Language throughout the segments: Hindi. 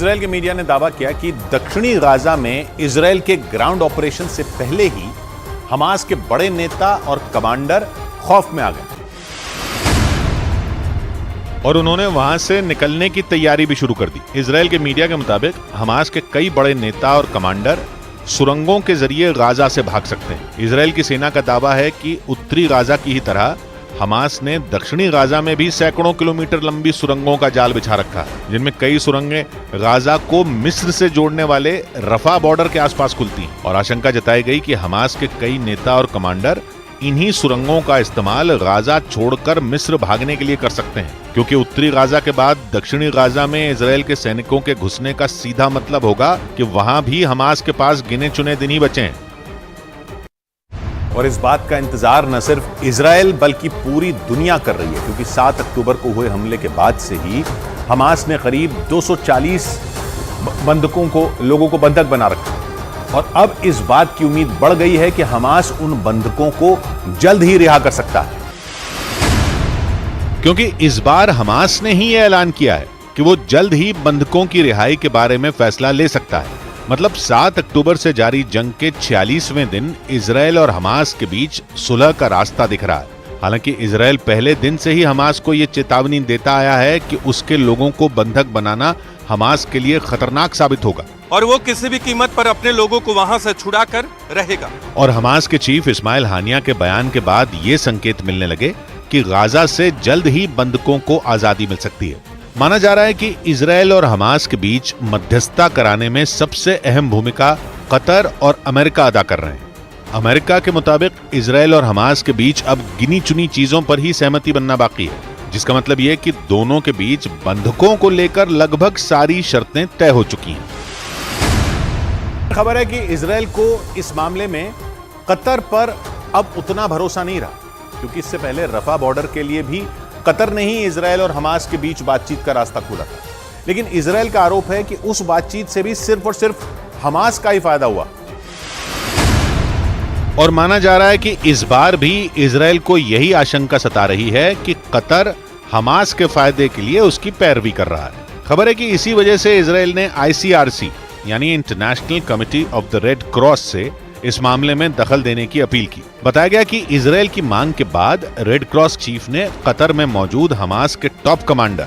इजरायल के मीडिया ने दावा किया कि दक्षिणी गाजा में इजरायल के ग्राउंड ऑपरेशन से पहले ही हमास के बड़े नेता और कमांडर खौफ में आ गए और उन्होंने वहां से निकलने की तैयारी भी शुरू कर दी। इजरायल के मीडिया के मुताबिक हमास के कई बड़े नेता और कमांडर सुरंगों के जरिए गाजा से भाग सकते हैं। इजरायल की सेना का दावा है कि उत्तरी गाजा की ही तरह हमास ने दक्षिणी गाजा में भी सैकड़ों किलोमीटर लंबी सुरंगों का जाल बिछा रखा है, जिनमें कई सुरंगें गाजा को मिस्र से जोड़ने वाले रफा बॉर्डर के आसपास खुलती हैं। और आशंका जताई गई कि हमास के कई नेता और कमांडर इन्हीं सुरंगों का इस्तेमाल गाजा छोड़कर मिस्र भागने के लिए कर सकते हैं, क्योंकि उत्तरी गाजा के बाद दक्षिणी गाजा में इजरायल के सैनिकों के घुसने का सीधा मतलब होगा कि वहां भी हमास के पास गिने चुने दिन ही बचे हैं। और इस बात का इंतजार न सिर्फ इजरायल बल्कि पूरी दुनिया कर रही है, क्योंकि 7 अक्टूबर को हुए हमले के बाद से ही हमास ने करीब 240 लोगों को बंधक बना रखा है। और अब इस बात की उम्मीद बढ़ गई है कि हमास उन बंधकों को जल्द ही रिहा कर सकता है, क्योंकि इस बार हमास ने ही यह ऐलान किया है कि वो जल्द ही बंधकों की रिहाई के बारे में फैसला ले सकता है। मतलब 7 अक्टूबर से जारी जंग के 46वें दिन इजरायल और हमास के बीच सुलह का रास्ता दिख रहा है। हालांकि इजरायल पहले दिन से ही हमास को यह चेतावनी देता आया है कि उसके लोगों को बंधक बनाना हमास के लिए खतरनाक साबित होगा और वो किसी भी कीमत पर अपने लोगों को वहां से छुड़ा कर रहेगा। और हमास के चीफ इस्माइल हानिया के बयान के बाद ये संकेत मिलने लगे कि गाजा से जल्द ही बंधकों को आजादी मिल सकती है। माना जा रहा है कि इजरायल और हमास के बीच मध्यस्थता कराने में सबसे अहम भूमिका कतर और अमेरिका अदा कर रहे हैं। अमेरिका के मुताबिक इजरायल और हमास के बीच अब गिनी चुनी चीजों पर ही सहमति बनना बाकी है, जिसका मतलब यह कि दोनों के बीच बंधकों को लेकर लगभग सारी शर्तें तय हो चुकी हैं। खबर है कि इजरायल को इस मामले में कतर पर अब उतना भरोसा नहीं रहा, क्योंकि इससे पहले रफा बॉर्डर के लिए भी कतर ने ही इजरायल और हमास के बीच बातचीत का रास्ता खोला था। लेकिन इजरायल का आरोप है कि उस बातचीत से भी सिर्फ और सिर्फ हमास का ही फायदा हुआ। और माना जा रहा है कि इस बार भी इजरायल को यही आशंका सता रही है कि कतर हमास के फायदे के लिए उसकी पैरवी कर रहा है। खबर है कि इसी वजह से इजरायल ने ICRC यानी international committee of the red cross से इस मामले में दखल देने की अपील की। बताया गया कि इजरायल की मांग के बाद रेड क्रॉस चीफ ने कतर में मौजूद हमास के टॉप कमांडर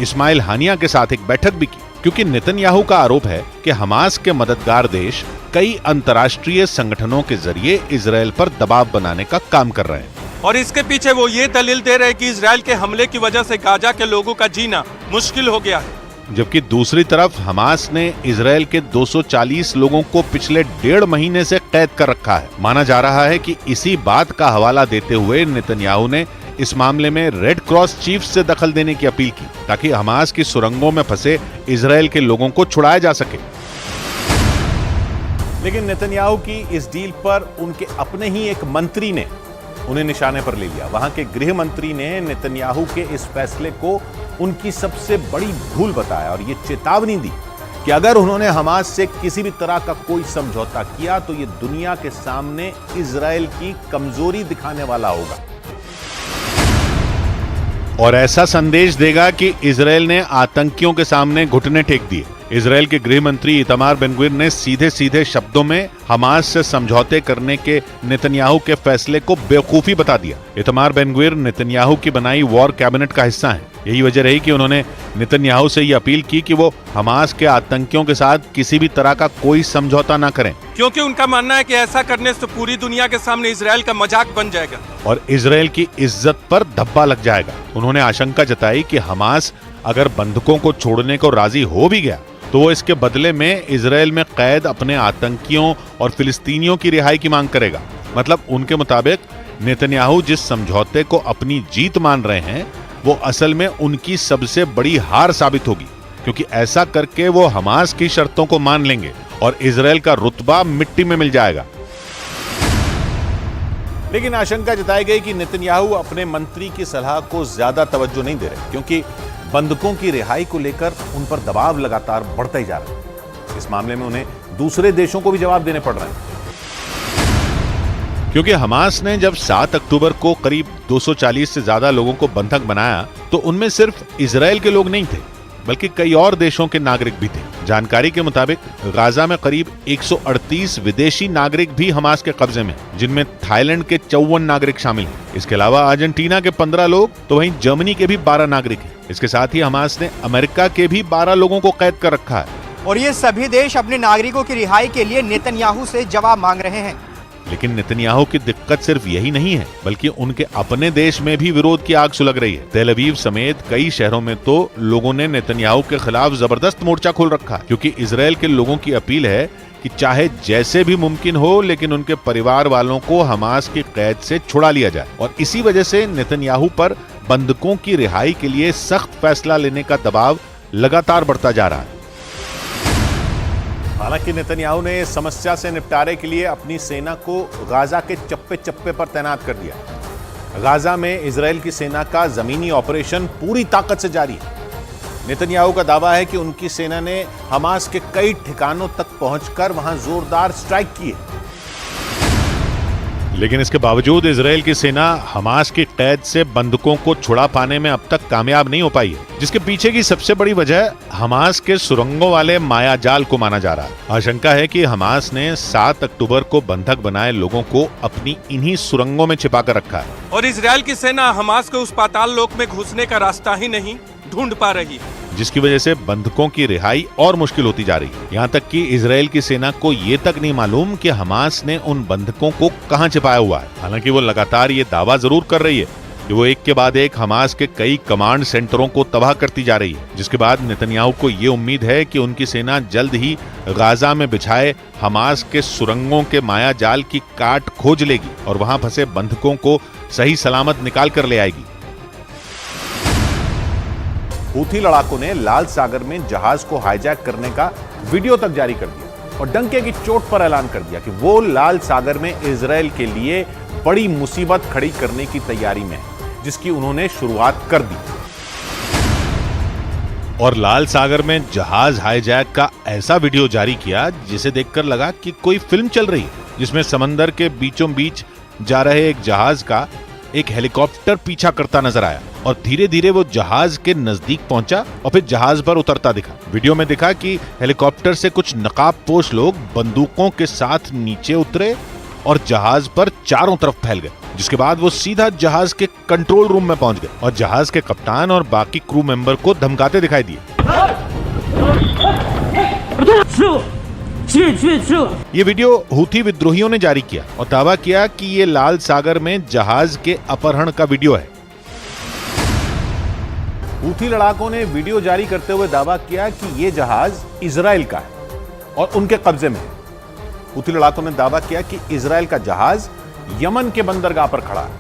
इस्माइल हानिया के साथ एक बैठक भी की, क्योंकि नेतन्याहू का आरोप है कि हमास के मददगार देश कई अंतर्राष्ट्रीय संगठनों के जरिए इजरायल पर दबाव बनाने का काम कर रहे हैं। और इसके पीछे वो ये दलील दे रहे हैं कि इजरायल के हमले की वजह से गाजा के लोगों का जीना मुश्किल हो गया है। जबकि दूसरी तरफ हमास ने इजरायल के 240 लोगों को पिछले 1.5 महीने से कैद कर रखा है। माना जा रहा है कि इसी बात का हवाला देते हुए नेतन्याहू ने इस मामले में रेड क्रॉस चीफ से दखल देने की अपील की, ताकि हमास की सुरंगों में फंसे इजरायल के लोगों को छुड़ाया जा सके। लेकिन नेतन्याहू की इस डील पर उनके अपने ही एक मंत्री ने उन्हें निशाने पर ले लिया। वहां के गृह मंत्री ने नेतन्याहू के इस फैसले को उनकी सबसे बड़ी भूल बताया और ये चेतावनी दी कि अगर उन्होंने हमास से किसी भी तरह का कोई समझौता किया तो ये दुनिया के सामने इजरायल की कमजोरी दिखाने वाला होगा और ऐसा संदेश देगा कि इजरायल ने आतंकियों के सामने घुटने टेक दिए। इजरायल के गृह मंत्री इतमार बेन-ग्विर ने सीधे सीधे शब्दों में हमास से समझौते करने के नेतन्याहू के फैसले को बेवकूफी बता दिया। इतमार बेन-ग्विर नेतन्याहू की बनाई वॉर कैबिनेट का हिस्सा हैं। यही वजह रही कि उन्होंने नेतन्याहू से ये अपील की कि वो हमास के आतंकियों के साथ किसी भी तरह का कोई समझौता न करें, क्योंकि उनका मानना है कि ऐसा करने से पूरी दुनिया के सामने इजरायल का मजाक बन जाएगा और इजरायल की इज्जत पर धब्बा लग जाएगा। उन्होंने आशंका जताई कि हमास अगर बंधकों को छोड़ने को राजी हो भी गया तो वो इसके बदले में इजरायल में कैद अपने आतंकियों और फिलिस्तीनियों की रिहाई की मांग करेगा। मतलब उनके मुताबिक नेतन्याहू जिस समझौते को अपनी जीत मान रहे हैं वो असल में उनकी सबसे बड़ी हार साबित होगी, क्योंकि ऐसा करके वो हमास की शर्तों को मान लेंगे और इजरायल का रुतबा मिट्टी में मिल जाएगा। लेकिन आशंका जताई गई कि नेतन्याहू अपने मंत्री की सलाह को ज्यादा तवज्जो नहीं दे रहे, क्योंकि बंधकों की रिहाई को लेकर उन पर दबाव लगातार बढ़ता ही जा रहा है। इस मामले में उन्हें दूसरे देशों को भी जवाब देने पड़ रहे हैं, क्योंकि हमास ने जब 7 अक्टूबर को करीब 240 से ज्यादा लोगों को बंधक बनाया तो उनमें सिर्फ इजरायल के लोग नहीं थे, बल्कि कई और देशों के नागरिक भी थे। जानकारी के मुताबिक गाजा में करीब 138 विदेशी नागरिक भी हमास के कब्जे में, जिनमें थाईलैंड के 54 नागरिक शामिल हैं। इसके अलावा अर्जेंटीना के 15 लोग, तो वहीं जर्मनी के भी 12 नागरिक हैं। इसके साथ ही हमास ने अमेरिका के भी 12 लोगों को कैद कर रखा है। और ये सभी देश अपने नागरिकों की रिहाई के लिए नेतन्याहू से जवाब मांग रहे हैं। लेकिन नेतन्याहू की दिक्कत सिर्फ यही नहीं है, बल्कि उनके अपने देश में भी विरोध की आग सुलग रही है। तेल अवीव समेत कई शहरों में तो लोगों ने नेतन्याहू के खिलाफ जबरदस्त मोर्चा खोल रखा है, क्योंकि इजरायल के लोगों की अपील है कि चाहे जैसे भी मुमकिन हो, लेकिन उनके परिवार वालों को हमास की कैद से छुड़ा लिया जाए। और इसी वजह से नेतन्याहू पर बंधकों की रिहाई के लिए सख्त फैसला लेने का दबाव लगातार बढ़ता जा रहा है। हालांकि नेतन्याहू ने इस समस्या से निपटारे के लिए अपनी सेना को गाजा के चप्पे चप्पे पर तैनात कर दिया। गाजा में इजरायल की सेना का जमीनी ऑपरेशन पूरी ताकत से जारी है। नेतन्याहू का दावा है कि उनकी सेना ने हमास के कई ठिकानों तक पहुंचकर वहां जोरदार स्ट्राइक किए। लेकिन इसके बावजूद इजरायल की सेना हमास की कैद से बंधकों को छुड़ा पाने में अब तक कामयाब नहीं हो पाई है, जिसके पीछे की सबसे बड़ी वजह हमास के सुरंगों वाले मायाजाल को माना जा रहा है। आशंका है कि हमास ने 7 अक्टूबर को बंधक बनाए लोगों को अपनी इन्हीं सुरंगों में छिपा कर रखा है। और इजरायल की सेना हमास को उस पाताल लोक में घुसने का रास्ता ही नहीं ढूंढ पा रही, जिसकी वजह से बंधकों की रिहाई और मुश्किल होती जा रही है। यहाँ तक कि इजरायल की सेना को ये तक नहीं मालूम कि हमास ने उन बंधकों को कहाँ छिपाया हुआ है। हालांकि वो लगातार ये दावा जरूर कर रही है कि वो एक के बाद एक हमास के कई कमांड सेंटरों को तबाह करती जा रही है, जिसके बाद नेतन्याहू को ये उम्मीद है कि उनकी सेना जल्द ही गाजा में बिछाए हमास के सुरंगों के माया जाल की काट खोज लेगी और वहां फंसे बंधकों को सही सलामत निकाल कर ले आएगी। हूथी लड़ाकों ने लाल सागर में जहाज को हाईजैक करने का वीडियो तक जारी कर दिया और डंके की चोट पर ऐलान कर दिया कि वो लाल सागर में इजरायल के लिए बड़ी मुसीबत खड़ी करने की तैयारी में है, जिसकी उन्होंने शुरुआत कर दी। और लाल सागर में जहाज हाईजैक का ऐसा वीडियो जारी किया जिसे देखकर लगा कि कोई फिल्म चल रही है, जिसमें समंदर के बीचों बीच जा रहे एक जहाज का एक हेलीकॉप्टर पीछा करता नजर आया और धीरे धीरे वो जहाज के नजदीक पहुंचा और फिर जहाज पर उतरता दिखा। वीडियो में दिखा कि हेलीकॉप्टर से कुछ नकाबपोश लोग बंदूकों के साथ नीचे उतरे और जहाज पर चारों तरफ फैल गए, जिसके बाद वो सीधा जहाज के कंट्रोल रूम में पहुंच गए और जहाज के कप्तान और बाकी क्रू मेंबर को धमकाते दिखाई दिए। ये वीडियो हूथी विद्रोहियों ने जारी किया और दावा किया कि ये लाल सागर में जहाज के अपहरण का वीडियो है। हूथी लड़ाकों ने वीडियो जारी करते हुए दावा किया कि ये जहाज इजराइल का है और उनके कब्जे में है। हूथी लड़ाकों ने दावा किया कि इजराइल का जहाज यमन के बंदरगाह पर खड़ा है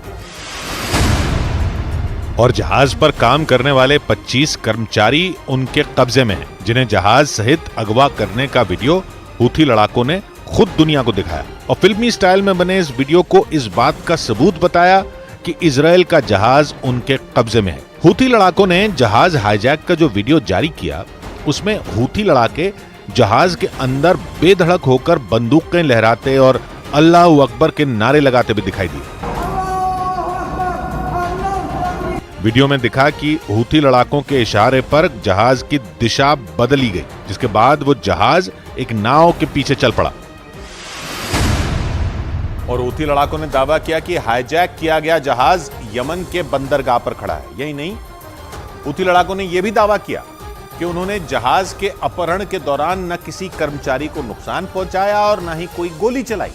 और जहाज पर काम करने वाले 25 कर्मचारी उनके कब्जे में हैं, जिन्हें जहाज सहित अगवा करने का वीडियो हूथी लड़ाकों ने खुद दुनिया को दिखाया और फिल्मी स्टाइल में बने इस वीडियो को इस बात का सबूत बताया कि इजराइल का जहाज उनके कब्जे में है। हूथी लड़ाकों ने जहाज हाईजैक का जो वीडियो जारी किया, उसमें हूथी लड़ाके जहाज के अंदर बेधड़क होकर बंदूकें लहराते और अल्लाहू अकबर के नारे लगाते भी दिखाई दिए। वीडियो में दिखा कि हूथी लड़ाकों के इशारे पर जहाज की दिशा बदली गई, जिसके बाद वो जहाज एक नाव के पीछे चल पड़ा और हूथी लड़ाकों ने दावा किया कि हाईजैक किया गया जहाज यमन के बंदरगाह पर खड़ा है। यही नहीं, हूथी लड़ाकों ने यह भी दावा किया कि उन्होंने जहाज के अपहरण के दौरान न किसी कर्मचारी को नुकसान पहुंचाया और न ही कोई गोली चलाई।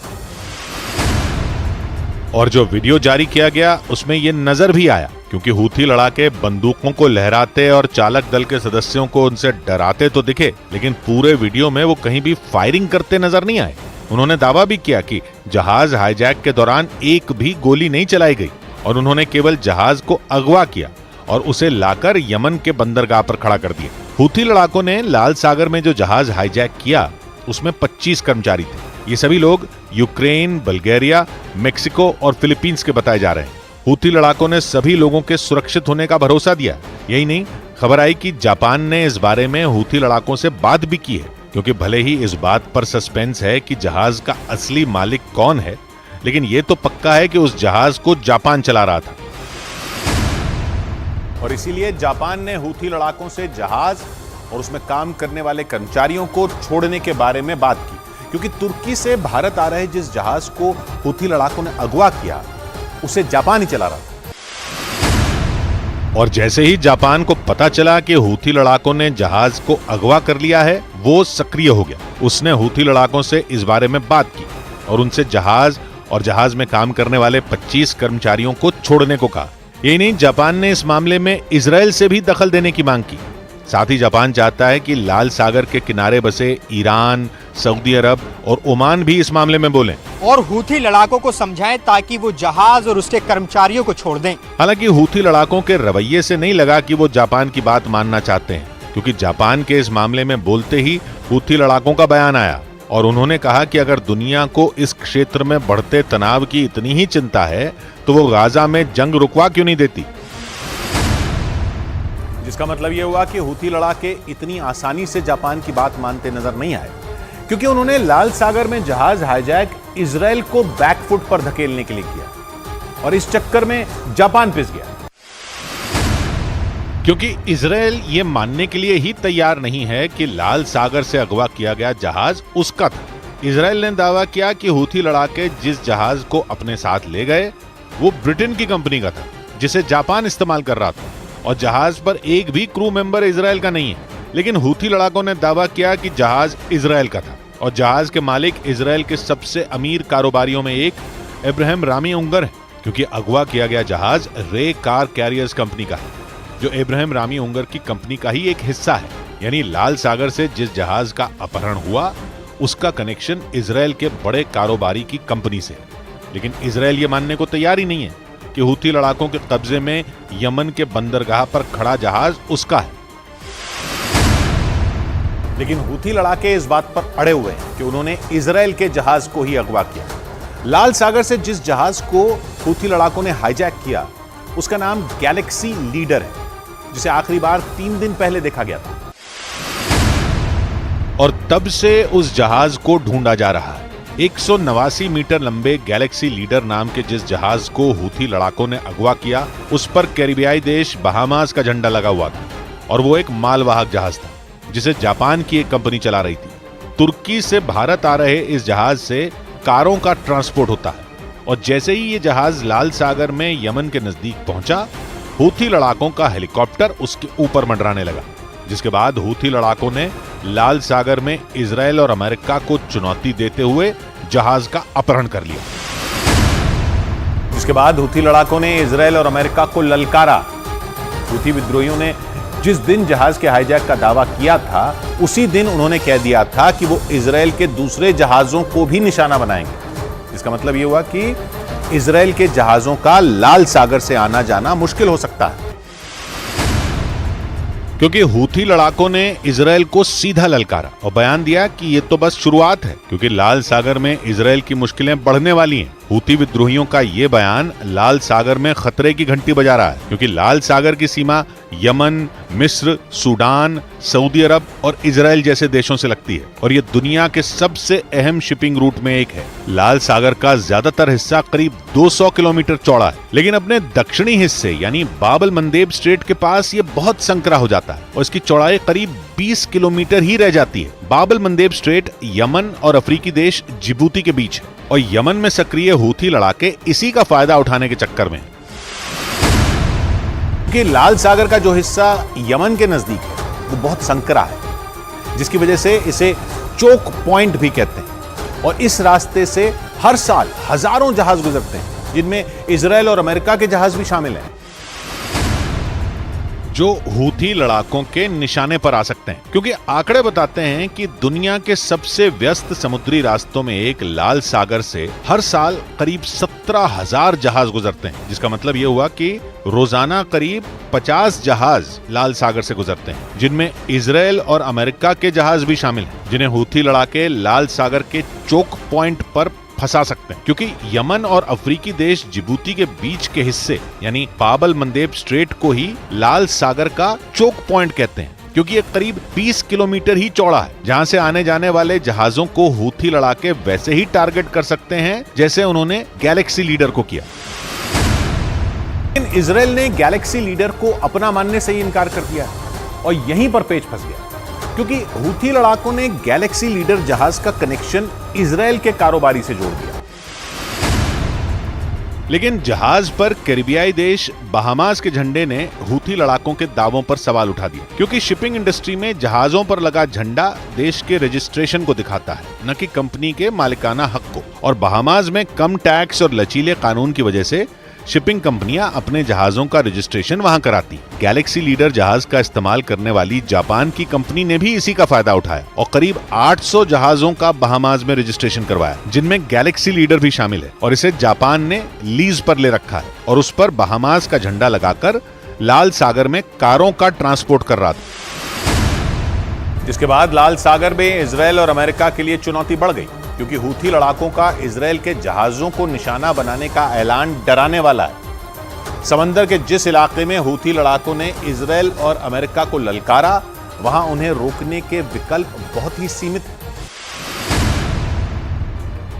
और जो वीडियो जारी किया गया उसमें यह नजर भी आया, क्योंकि हूथी लड़ाके बंदूकों को लहराते और चालक दल के सदस्यों को उनसे डराते तो दिखे, लेकिन पूरे वीडियो में वो कहीं भी फायरिंग करते नजर नहीं आए। उन्होंने दावा भी किया कि जहाज हाईजैक के दौरान एक भी गोली नहीं चलाई गई और उन्होंने केवल जहाज को अगवा किया और उसे लाकर यमन के बंदरगाह पर खड़ा कर दिया। हूथी लड़ाकों ने लाल सागर में जो जहाज हाईजैक किया उसमें 25 कर्मचारी थे। ये सभी लोग यूक्रेन, बल्गेरिया, मेक्सिको और फिलीपींस के बताए जा रहे हैं। हूथी लड़ाकों ने सभी लोगों के सुरक्षित होने का भरोसा दिया। यही नहीं, खबर आई कि जापान ने इस बारे में हूथी लड़ाकों से बात भी की है, क्योंकि भले ही इस बात पर सस्पेंस है कि जहाज का असली मालिक कौन है, लेकिन यह तो पक्का है कि उस जहाज को जापान चला रहा था। और इसीलिए जापान ने हूथी लड़ाकों से जहाज और उसमें काम करने वाले कर्मचारियों को छोड़ने के बारे में बात की, क्योंकि तुर्की से भारत आ रहे जिस जहाज को हूथी लड़ाकों ने अगवा किया उसे जापान ही चला रहा था। और जैसे ही जापान को पता चला कि हूथी लड़ाकों ने जहाज को अगवा कर लिया है, वो सक्रिय हो गया। उसने हूथी लड़ाकों से इस बारे में बात की और उनसे जहाज और जहाज में काम करने वाले 25 कर्मचारियों को छोड़ने को कहा। यही नहीं, जापान ने इस मामले में इजराइल से भी दखल देने की मांग की। साथ ही जापान चाहता है कि लाल सागर के किनारे बसे ईरान, सऊदी अरब और ओमान भी इस मामले में बोलें और हूथी लड़ाकों को समझाएं ताकि वो जहाज और उसके कर्मचारियों को छोड़ दें। हालांकि हूथी लड़ाकों के रवैये से नहीं लगा कि वो जापान की बात मानना चाहते हैं, क्योंकि जापान के इस मामले में बोलते ही हूथी लड़ाकों का बयान आया और उन्होंने कहा कि अगर दुनिया को इस क्षेत्र में बढ़ते तनाव की इतनी ही चिंता है तो वो गाजा में जंग रुकवा क्यों नहीं देती। जिसका मतलब यह हुआ कि हूथी लड़ाके इतनी आसानी से जापान की बात मानते नजर नहीं आए, क्योंकि उन्होंने लाल सागर में जहाज हाईजैक इजराइल को बैकफुट पर धकेलने के लिए किया और इस चक्कर में जापान पिस गया, क्योंकि इजराइल ये मानने के लिए ही तैयार नहीं है कि लाल सागर से अगवा किया गया जहाज उसका था। इजराइल ने दावा किया कि हूथी लड़ाके जिस जहाज को अपने साथ ले गए वो ब्रिटेन की कंपनी का था, जिसे जापान इस्तेमाल कर रहा था, और जहाज पर एक भी क्रू मेंबर इजराइल का नहीं है। लेकिन हूथी लड़ाकों ने दावा किया कि जहाज इजराइल का था और जहाज के मालिक इजराइल के सबसे अमीर कारोबारियों में एक इब्राहिम रामी उंगर है, क्योंकि अगवा किया गया जहाज रे कार कैरियर्स कंपनी का है, जो इब्राहिम रामी उंगर की कंपनी का ही एक हिस्सा है। यानी लाल सागर से जिस जहाज का अपहरण हुआ उसका कनेक्शन इजराइल के बड़े कारोबारी की कंपनी से। लेकिन इजराइल ये मानने को तैयार ही नहीं है कि हूथी लड़ाकों के कब्जे में यमन के बंदरगाह पर खड़ा जहाज उसका है। लेकिन हूथी लड़ाके इस बात पर अड़े हुए हैं कि उन्होंने इजराइल के जहाज को ही अगवा किया। लाल सागर से जिस जहाज को हूथी लड़ाकों ने हाईजैक किया उसका नाम गैलेक्सी लीडर है, जिसे आखिरी बार 3 दिन पहले देखा गया था और तब से उस जहाज को ढूंढा जा रहा है। 189 मीटर लंबे गैलेक्सी लीडर नाम के जिस जहाज को हूथी लड़ाकों ने अगवा किया उस पर कैरिबियाई देश बहामास का झंडा लगा हुआ था और वो एक मालवाहक जहाज था जिसे जापान की एक कंपनी चला रही थी। तुर्की से भारत आ रहे इस जहाज से कारों का ट्रांसपोर्ट होता है और जैसे ही ये जहाज लाल सागर में यमन के नजदीक पहुंचा, हूथी लड़ाकों का हेलीकॉप्टर उसके ऊपर मंडराने लगा, जिसके बाद हूथी लड़ाकों ने लाल सागर में इजराइल और अमेरिका को चुनौती देते हुए जहाज का अपहरण कर लिया। इसके बाद हूथी लड़ाकों ने इजराइल और अमेरिका को ललकारा। हूथी विद्रोहियों ने जिस दिन जहाज के हाईजैक का दावा किया था उसी दिन उन्होंने कह दिया था कि वो इजराइल के दूसरे जहाजों को भी निशाना बनाएंगे। इसका मतलब यह हुआ कि इजराइल के जहाजों का लाल सागर से आना जाना मुश्किल हो सकता है, क्योंकि हूथी लड़ाकों ने इजराइल को सीधा ललकारा और बयान दिया कि ये तो बस शुरुआत है, क्योंकि लाल सागर में इजराइल की मुश्किलें बढ़ने वाली हैं। हूथी विद्रोहियों का ये बयान लाल सागर में खतरे की घंटी बजा रहा है, क्योंकि लाल सागर की सीमा यमन, मिस्र, सूडान, सऊदी अरब और इजराइल जैसे देशों से लगती है और ये दुनिया के सबसे अहम शिपिंग रूट में एक है। लाल सागर का ज्यादातर हिस्सा करीब 200 किलोमीटर चौड़ा है, लेकिन अपने दक्षिणी हिस्से यानी बाब अल मंदेब स्ट्रेट के पास ये बहुत संकरा हो जाता है और इसकी चौड़ाई करीब 20 किलोमीटर ही रह जाती है। बाब अल मंदेब स्ट्रेट यमन और अफ्रीकी देश जिबूती के बीच है और यमन में सक्रिय हूथी लड़ाके इसी का फायदा उठाने के चक्कर में। कि लाल सागर का जो हिस्सा यमन के नजदीक है वो बहुत संकरा है, जिसकी वजह से इसे चोक पॉइंट भी कहते हैं और इस रास्ते से हर साल हजारों जहाज गुजरते हैं, जिनमें इजराइल और अमेरिका के जहाज भी शामिल हैं, जो हूथी लड़ाकों के निशाने पर आ सकते हैं। क्योंकि आंकड़े बताते हैं कि दुनिया के सबसे व्यस्त समुद्री रास्तों में एक लाल सागर से हर साल करीब 17,000 जहाज गुजरते हैं, जिसका मतलब यह हुआ कि रोजाना करीब 50 जहाज लाल सागर से गुजरते हैं, जिनमें इजराइल और अमेरिका के जहाज भी शामिल हैं, जिन्हें हूथी लड़ाके लाल सागर के चोक पॉइंट पर फंसा सकते हैं। क्योंकि यमन और अफ्रीकी देश जिबूती के बीच के हिस्से यानी बाब अल मंदेब स्ट्रेट को ही लाल सागर का चोक पॉइंट कहते हैं, क्योंकि ये करीब 20 किलोमीटर ही चौड़ा है, जहां से आने जाने वाले जहाजों को हूथी लड़ाके वैसे ही टारगेट कर सकते हैं जैसे उन्होंने गैलेक्सी लीडर को किया। लेकिन इजराइल ने गैलेक्सी लीडर को अपना मानने से ही इनकार कर दिया और यहीं पर पेच फंस गया, क्योंकि हूथी लड़ाकों ने गैलेक्सी लीडर जहाज का कनेक्शन इजराइल के कारोबारी से जोड़ दिया। लेकिन जहाज पर कैरिबियाई देश बहामास के झंडे ने हूथी लड़ाकों के दावों पर सवाल उठा दिया, क्योंकि शिपिंग इंडस्ट्री में जहाजों पर लगा झंडा देश के रजिस्ट्रेशन को दिखाता है, न कि कंपनी के मालिकाना हक को। और बहामास में कम टैक्स और लचीले कानून की वजह से शिपिंग कंपनियां अपने जहाजों का रजिस्ट्रेशन वहां कराती। गैलेक्सी लीडर जहाज का इस्तेमाल करने वाली जापान की कंपनी ने भी इसी का फायदा उठाया और करीब 800 जहाजों का बहामास में रजिस्ट्रेशन करवाया, जिनमें गैलेक्सी लीडर भी शामिल है। और इसे जापान ने लीज पर ले रखा है और उस पर बहामास का झंडा लगाकर लाल सागर में कारों का ट्रांसपोर्ट कर रहा था। जिसके बाद लाल सागर में इजराइल और अमेरिका के लिए चुनौती बढ़ गई, क्योंकि हूथी लड़ाकों का इजराइल के जहाजों को निशाना बनाने का ऐलान डराने वाला है। समंदर के जिस इलाके में हूथी लड़ाकों ने इजराइल और अमेरिका को ललकारा, वहां उन्हें रोकने के विकल्प बहुत ही सीमित हैं।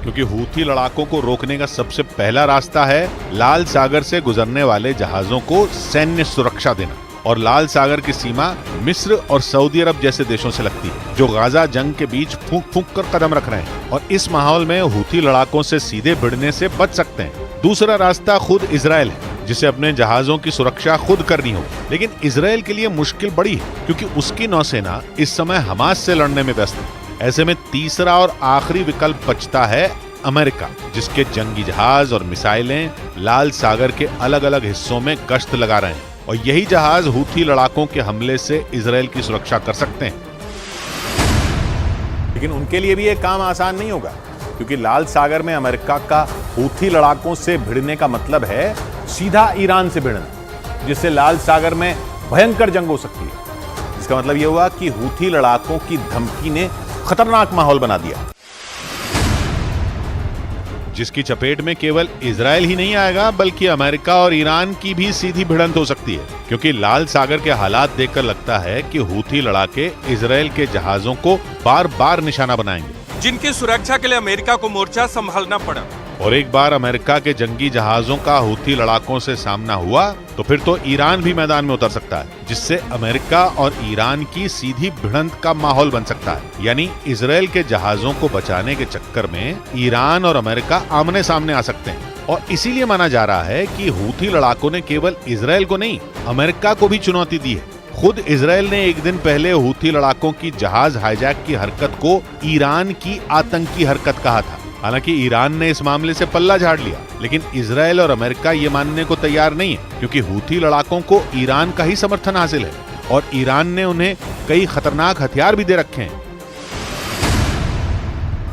क्योंकि हूथी लड़ाकों को रोकने का सबसे पहला रास्ता है लाल सागर से गुजरने वाले जहाजों को सैन्य सुरक्षा देना। और लाल सागर की सीमा मिस्र और सऊदी अरब जैसे देशों से लगती है, जो गाजा जंग के बीच फूंक फूंक कर कदम रख रहे हैं और इस माहौल में हूथी लड़ाकों से सीधे भिड़ने से बच सकते हैं। दूसरा रास्ता खुद इजराइल है, जिसे अपने जहाजों की सुरक्षा खुद करनी होगी। लेकिन इजराइल के लिए मुश्किल बड़ी है, क्योंकि उसकी नौसेना इस समय हमास से लड़ने में व्यस्त है। ऐसे में तीसरा और आखिरी विकल्प बचता है अमेरिका, जिसके जंगी जहाज और मिसाइलें लाल सागर के अलग अलग हिस्सों में गश्त लगा रहे हैं और यही जहाज हूथी लड़ाकों के हमले से इजराइल की सुरक्षा कर सकते हैं। लेकिन उनके लिए भी यह काम आसान नहीं होगा, क्योंकि लाल सागर में अमेरिका का हूथी लड़ाकों से भिड़ने का मतलब है सीधा ईरान से भिड़ना, जिससे लाल सागर में भयंकर जंग हो सकती है। इसका मतलब यह हुआ कि हूथी लड़ाकों की धमकी ने खतरनाक माहौल बना दिया, जिसकी चपेट में केवल इजराइल ही नहीं आएगा, बल्कि अमेरिका और ईरान की भी सीधी भिड़ंत हो सकती है। क्योंकि लाल सागर के हालात देखकर लगता है कि हूथी लड़ाके इजराइल के जहाजों को बार बार निशाना बनाएंगे, जिनकी सुरक्षा के लिए अमेरिका को मोर्चा संभालना पड़ा। और एक बार अमेरिका के जंगी जहाजों का हूथी लड़ाकों से सामना हुआ तो फिर तो ईरान भी मैदान में उतर सकता है, जिससे अमेरिका और ईरान की सीधी भिड़ंत का माहौल बन सकता है। यानी इजराइल के जहाजों को बचाने के चक्कर में ईरान और अमेरिका आमने सामने आ सकते हैं। और इसीलिए माना जा रहा है कि हूथी लड़ाकों ने केवल इजराइल को नहीं, अमेरिका को भी चुनौती दी है। खुद इजराइल ने एक दिन पहले हूथी लड़ाकों की जहाज हाईजैक की हरकत को ईरान की आतंकी हरकत कहा था। हालांकि ईरान ने इस मामले से पल्ला झाड़ लिया, लेकिन इजराइल और अमेरिका ये मानने को तैयार नहीं है, क्योंकि हूथी लड़ाकों को ईरान का ही समर्थन हासिल है और ईरान ने उन्हें कई खतरनाक हथियार भी दे रखे हैं।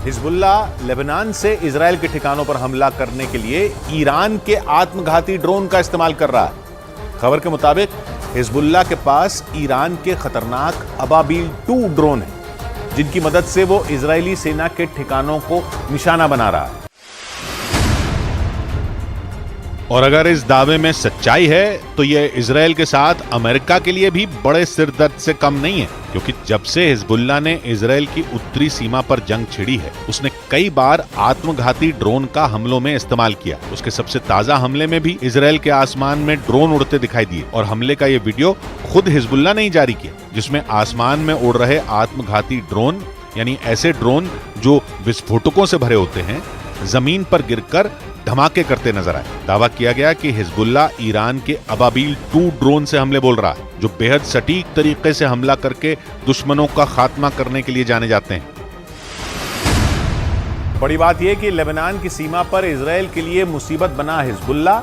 हिजबुल्ला लेबनान से इजराइल के ठिकानों पर हमला करने के लिए ईरान के आत्मघाती ड्रोन का इस्तेमाल कर रहा है। खबर के मुताबिक हिजबुल्ला के पास ईरान के खतरनाक अबाबील 2 ड्रोन है, जिनकी मदद से वो इजरायली सेना के ठिकानों को निशाना बना रहा है। और अगर इस दावे में सच्चाई है तो यह इजराइल के साथ अमेरिका के लिए भी बड़े सिरदर्द से कम नहीं है, क्योंकि जब से हिजबुल्ला ने इजराइल की उत्तरी सीमा पर जंग छिड़ी है, उसने कई बार आत्मघाती ड्रोन का हमलों में इस्तेमाल किया। उसके सबसे ताजा हमले में भी इजराइल के आसमान में ड्रोन उड़ते दिखाई दिए और हमले का यह वीडियो खुद हिजबुल्ला ने ही जारी किया, जिसमें आसमान में उड़ रहे आत्मघाती ड्रोन, यानी ऐसे ड्रोन जो विस्फोटकों से भरे होते हैं, जमीन पर गिरकर धमाके करते नजर आए। दावा किया गया कि हिजबुल्ला ईरान के अबाबील 2 ड्रोन से हमले बोल रहा है, जो बेहद सटीक तरीके से हमला करके दुश्मनों का खात्मा करने के लिए जाने जाते हैं। बड़ी बात यह कि लेबनान की सीमा पर इजराइल के लिए मुसीबत बना हिजबुल्ला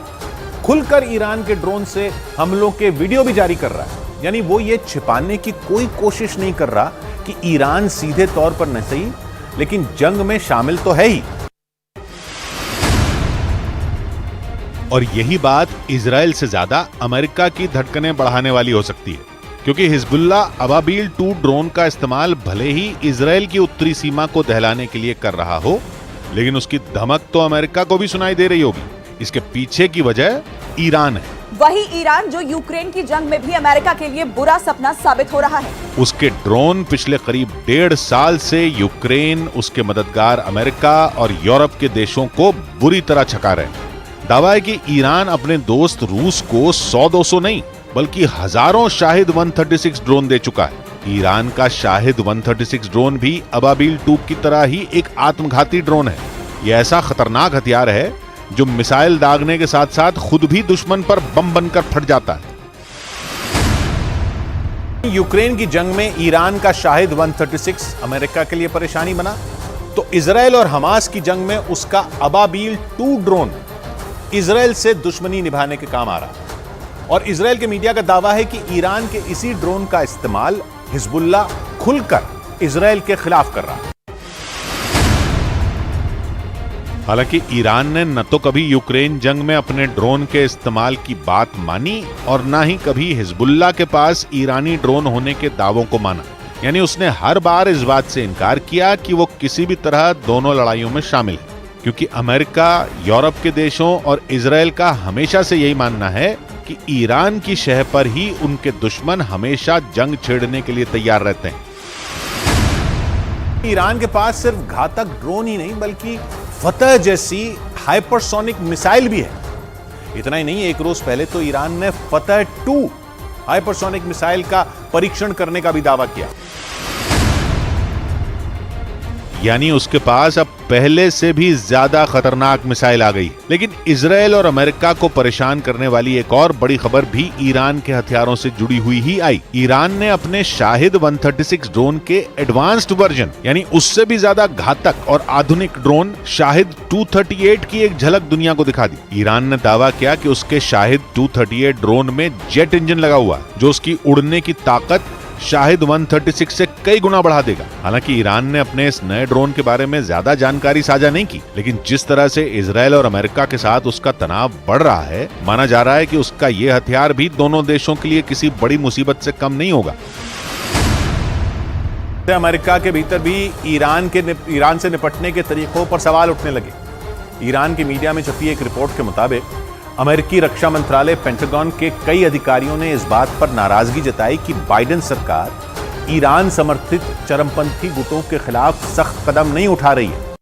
खुलकर ईरान के ड्रोन से हमलों के वीडियो भी जारी कर रहा है। यानी वो ये छिपाने की कोई कोशिश नहीं कर रहा कि ईरान सीधे तौर पर न सही, लेकिन जंग में शामिल तो है ही। और यही बात इजराइल से ज्यादा अमेरिका की धड़कनें बढ़ाने वाली हो सकती है, क्योंकि हिजबुल्ला अबाबील 2 ड्रोन का इस्तेमाल भले ही इजराइल की उत्तरी सीमा को दहलाने के लिए कर रहा हो, लेकिन उसकी धमक तो अमेरिका को भी सुनाई दे रही होगी। इसके पीछे की वजह ईरान है। वही ईरान जो यूक्रेन की जंग में भी अमेरिका के लिए बुरा सपना साबित हो रहा है। उसके ड्रोन पिछले करीब 1.5 साल से यूक्रेन, उसके मददगार अमेरिका और यूरोप के देशों को बुरी तरह छका रहे हैं। दावा है कि ईरान अपने दोस्त रूस को 100-200 नहीं बल्कि हजारों शाहिद 136 ड्रोन दे चुका है। ईरान का शाहिद 136 ड्रोन भी अबाबील 2 की तरह ही एक आत्मघाती ड्रोन है। यह ऐसा खतरनाक हथियार है जो मिसाइल दागने के साथ साथ खुद भी दुश्मन पर बम बनकर फट जाता है। यूक्रेन की जंग में ईरान का शाहिद 136 अमेरिका के लिए परेशानी बना, तो इजराइल और हमास की जंग में उसका अबाबील 2 ड्रोन इजराइल से दुश्मनी निभाने के काम आ रहा है। और इजराइल के मीडिया का दावा है कि ईरान के इसी ड्रोन का इस्तेमाल हिजबुल्ला खुलकर इजराइल के खिलाफ कर रहा है। हालांकि ईरान ने न तो कभी यूक्रेन जंग में अपने ड्रोन के इस्तेमाल की बात मानी और न ही कभी हिजबुल्ला के पास ईरानी ड्रोन होने के दावों को माना। यानी उसने हर बार इस बात से इनकार किया कि वो किसी भी तरह दोनों लड़ाइयों में शामिल है, क्योंकि अमेरिका, यूरोप के देशों और इजराइल का हमेशा से यही मानना है कि ईरान की शह पर ही उनके दुश्मन हमेशा जंग छेड़ने के लिए तैयार रहते हैं। ईरान के पास सिर्फ घातक ड्रोन ही नहीं बल्कि फतह जैसी हाइपरसोनिक मिसाइल भी है। इतना ही नहीं, एक रोज पहले तो ईरान ने फतह 2 हाइपरसोनिक मिसाइल का परीक्षण करने का भी दावा किया। यानी उसके पास अब पहले से भी ज्यादा खतरनाक मिसाइल आ गई। लेकिन इजराइल और अमेरिका को परेशान करने वाली एक और बड़ी खबर भी ईरान के हथियारों से जुड़ी हुई ही आई। ईरान ने अपने शाहिद 136 ड्रोन के एडवांस्ड वर्जन यानी उससे भी ज्यादा घातक और आधुनिक ड्रोन शाहिद 238 की एक झलक दुनिया को दिखा दी। ईरान ने दावा किया कि उसके शाहिद 238 ड्रोन में जेट इंजन लगा हुआ है जो उसकी उड़ने की ताकत शाहिद 136 से कई गुना बढ़ा देगा। हालांकि ईरान ने अपने इस नए ड्रोन के बारे में ज्यादा जानकारी साझा नहीं की, लेकिन जिस तरह से इजराइल और अमेरिका के साथ उसका तनाव बढ़ रहा है, माना जा रहा है कि उसका यह हथियार भी दोनों देशों के लिए किसी बड़ी मुसीबत से कम नहीं होगा। अमेरिका के भीतर भी ईरान से निपटने के तरीकों पर सवाल उठने लगे। ईरान की मीडिया में छपी एक रिपोर्ट के मुताबिक अमेरिकी रक्षा मंत्रालय पेंटागन के कई अधिकारियों ने इस बात पर नाराजगी जताई कि बाइडेन सरकार ईरान समर्थित चरमपंथी गुटों के खिलाफ सख्त कदम नहीं उठा रही है।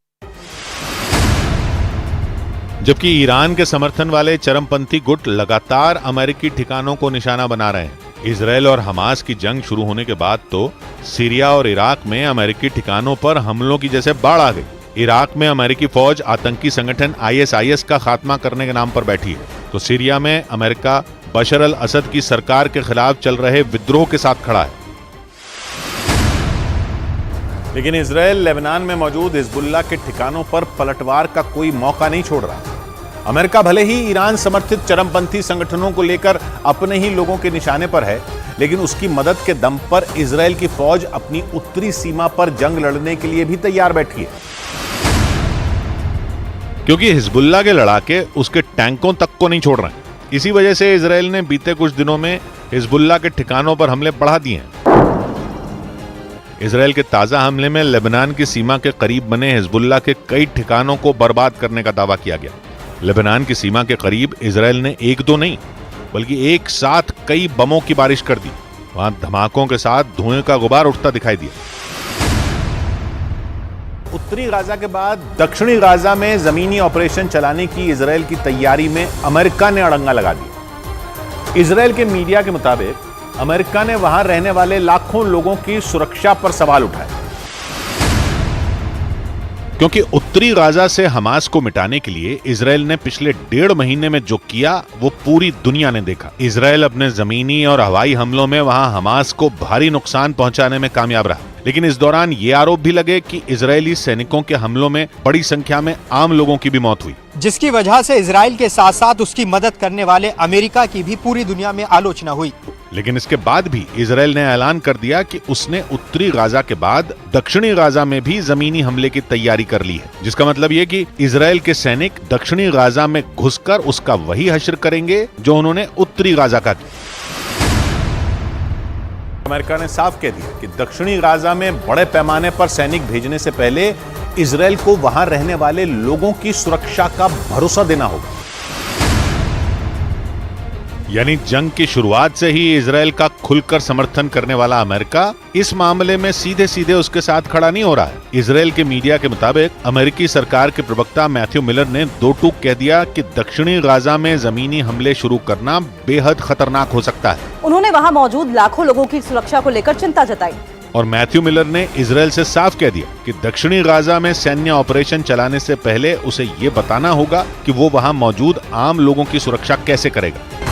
जबकि ईरान के समर्थन वाले चरमपंथी गुट लगातार अमेरिकी ठिकानों को निशाना बना रहे हैं। इजराइल और हमास की जंग शुरू होने के बाद तो सीरिया और इराक में अमेरिकी ठिकानों पर हमलों की जैसे बाढ़ आ गई। इराक में अमेरिकी फौज आतंकी संगठन ISIS का खात्मा करने के नाम पर बैठी है, तो सीरिया में अमेरिका बशर अल असद की सरकार के खिलाफ चल रहे विद्रोह के साथ खड़ा है। लेकिन इजराइल लेबनान में मौजूद हिजबुल्ला के ठिकानों पर पलटवार का कोई मौका नहीं छोड़ रहा। अमेरिका भले ही ईरान समर्थित चरमपंथी संगठनों को लेकर अपने ही लोगों के निशाने पर है, लेकिन उसकी मदद के दम पर इजराइल की फौज अपनी उत्तरी सीमा पर जंग लड़ने के लिए भी तैयार बैठी है, क्योंकि हिजबुल्ला के लड़ाके उसके टैंकों तक को नहीं छोड़ रहे हैं। इसी वजह से इजराइल ने बीते कुछ दिनों में हिजबुल्ला के ठिकानों पर हमले बढ़ा दिए हैं। इजराइल के ताजा हमले में लेबनान की सीमा के करीब बने हिजबुल्ला के कई ठिकानों को बर्बाद करने का दावा किया गया। लेबनान की सीमा के करीब इजराइल ने एक दो नहीं बल्कि एक साथ कई बमों की बारिश कर दी। वहां धमाकों के साथ धुएं का गुबार उठता दिखाई दिया। उत्तरी गाजा के बाद दक्षिणी गाजा में जमीनी ऑपरेशन चलाने की इजराइल की तैयारी में अमेरिका ने अड़ंगा लगा दिया। इजराइल के मीडिया के मुताबिक अमेरिका ने वहां रहने वाले लाखों लोगों की सुरक्षा पर सवाल उठाए, क्योंकि उत्तरी गाजा से हमास को मिटाने के लिए इजराइल ने पिछले 1.5 महीने में जो किया वो पूरी दुनिया ने देखा। इजराइल अपने जमीनी और हवाई हमलों में वहां हमास को भारी नुकसान पहुंचाने में कामयाब रहा, लेकिन इस दौरान ये आरोप भी लगे कि इजरायली सैनिकों के हमलों में बड़ी संख्या में आम लोगों की भी मौत हुई, जिसकी वजह से इजराइल के साथ साथ उसकी मदद करने वाले अमेरिका की भी पूरी दुनिया में आलोचना हुई। लेकिन इसके बाद भी इजराइल ने ऐलान कर दिया कि उसने उत्तरी गाजा के बाद दक्षिणी गाजा में भी जमीनी हमले की तैयारी कर ली है, जिसका मतलब ये कि इजराइल के सैनिक दक्षिणी गाजा में घुसकर उसका वही हश्र करेंगे जो उन्होंने उत्तरी गाजा का किया। अमेरिका ने साफ कह दिया कि दक्षिणी गाजा में बड़े पैमाने पर सैनिक भेजने से पहले इजराइल को वहां रहने वाले लोगों की सुरक्षा का भरोसा देना होगा। यानी जंग की शुरुआत से ही इजराइल का खुलकर समर्थन करने वाला अमेरिका इस मामले में सीधे सीधे उसके साथ खड़ा नहीं हो रहा है। इजराइल के मीडिया के मुताबिक अमेरिकी सरकार के प्रवक्ता मैथ्यू मिलर ने दो टूक कह दिया कि दक्षिणी गाजा में जमीनी हमले शुरू करना बेहद खतरनाक हो सकता है। उन्होंने वहां मौजूद लाखों लोगों की सुरक्षा को लेकर चिंता जताई। और मैथ्यू मिलर ने इजराइल से साफ कह दिया कि दक्षिणी गाजा में सैन्य ऑपरेशन चलाने से पहले उसे ये बताना होगा कि वो वहां मौजूद आम लोगों की सुरक्षा कैसे करेगा।